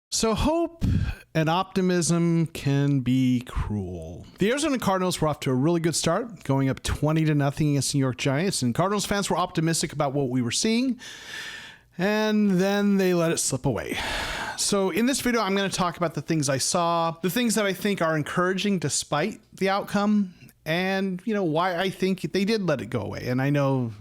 So hope and optimism can be cruel. The Arizona Cardinals were off to a really good start, going up 20-0 against the Yor Giants, and Cardinals fans were optimistic about what we were seeing, and then they let it slip away. So in this video, I'm going to talk about the things I saw, the things that I think are encouraging despite the outcome, and why I think they did let it go away. And I know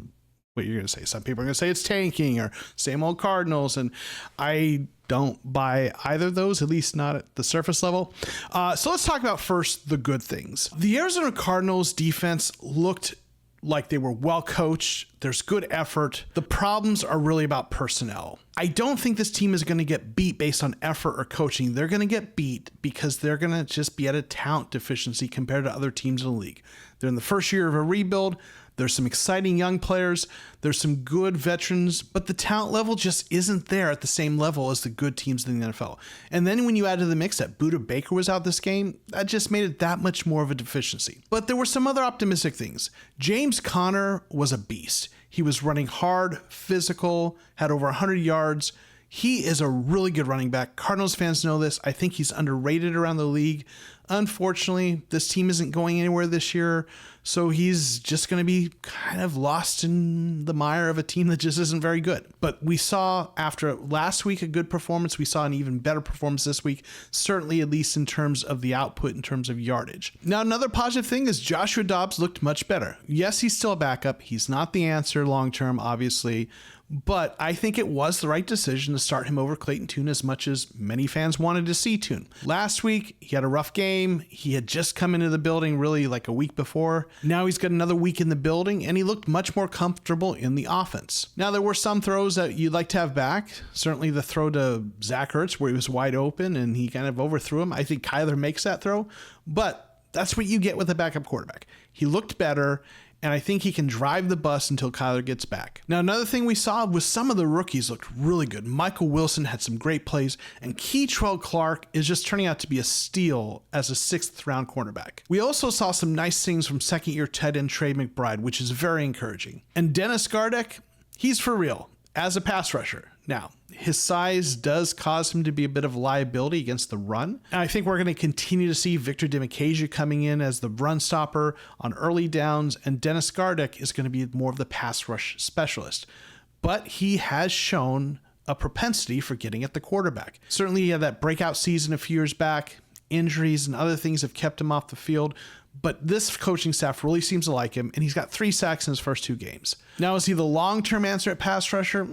what you're going to say. Some people are going to say it's tanking or same old Cardinals, and I don't buy either of those, at least not at the surface level. So let's talk about first the good things. The Arizona Cardinals defense looked like they were well coached. There's good effort. The problems are really about personnel. I don't think this team is going to get beat based on effort or coaching. They're going to get beat because they're going to just be at a talent deficiency compared to other teams in the league. They're in the first year of a rebuild. There's some exciting young players. There's some good veterans, but the talent level just isn't there at the same level as the good teams in the NFL. And then when you add to the mix that Budda Baker was out this game, that just made it that much more of a deficiency. But there were some other optimistic things. James Conner was a beast. He was running hard, physical, had over 100 yards. He is a really good running back. Cardinals fans know this. I think he's underrated around the league. Unfortunately, this team isn't going anywhere this year, so he's just going to be kind of lost in the mire of a team that just isn't very good. But we saw after last week a good performance. We saw an even better performance this week, certainly at least in terms of the output, in terms of yardage. Now, another positive thing is Joshua Dobbs looked much better. Yes, he's still a backup. He's not the answer long-term, obviously, but I think it was the right decision to start him over Clayton Tune as much as many fans wanted to see Tune. Last week, he had a rough game. He had just come into the building really like a week before. Now he's got another week in the building, and he looked much more comfortable in the offense. Now, there were some throws that you'd like to have back. Certainly the throw to Zach Ertz where he was wide open and he kind of overthrew him. I think Kyler makes that throw, but that's what you get with a backup quarterback. He looked better, and I think he can drive the bus until Kyler gets back. Now, another thing we saw was some of the rookies looked really good. Michael Wilson had some great plays, and Keitrell Clark is just turning out to be a steal as a 6th-round cornerback. We also saw some nice things from second-year tight end Trey McBride, which is very encouraging. And Dennis Gardeck, he's for real as a pass rusher. Now, his size does cause him to be a bit of a liability against the run. And I think we're going to continue to see Victor Dimukeje coming in as the run stopper on early downs, and Dennis Gardeck is going to be more of the pass rush specialist. But he has shown a propensity for getting at the quarterback. Certainly he had that breakout season a few years back. Injuries and other things have kept him off the field, but this coaching staff really seems to like him, and he's got 3 sacks in his first 2 games. Now, is he the long-term answer at pass rusher?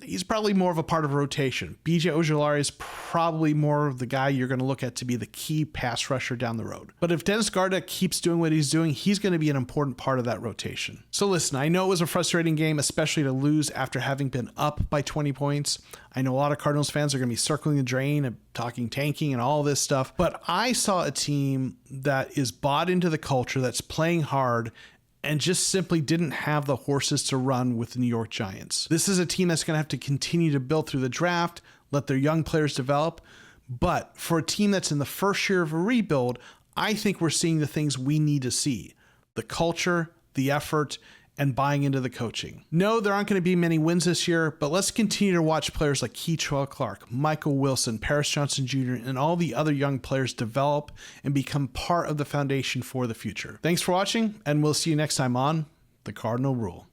He's probably more of a part of a rotation. B.J. Ojulari is probably more of the guy you're going to look at to be the key pass rusher down the road. But if Dennis Gardeck keeps doing what he's doing, he's going to be an important part of that rotation. So listen, I know it was a frustrating game, especially to lose after having been up by 20 points. I know a lot of Cardinals fans are going to be circling the drain and talking tanking and all this stuff, but I saw a team that is bought into the culture, that's playing hard, and just simply didn't have the horses to run with the New York Giants. This is a team that's going to have to continue to build through the draft, let their young players develop, but for a team that's in the first year of a rebuild, I think we're seeing the things we need to see: the culture, the effort, and buying into the coaching. No, there aren't going to be many wins this year, but let's continue to watch players like Keitrell Clark, Michael Wilson, Paris Johnson Jr., and all the other young players develop and become part of the foundation for the future. Thanks for watching, and we'll see you next time on The Cardinal Rule.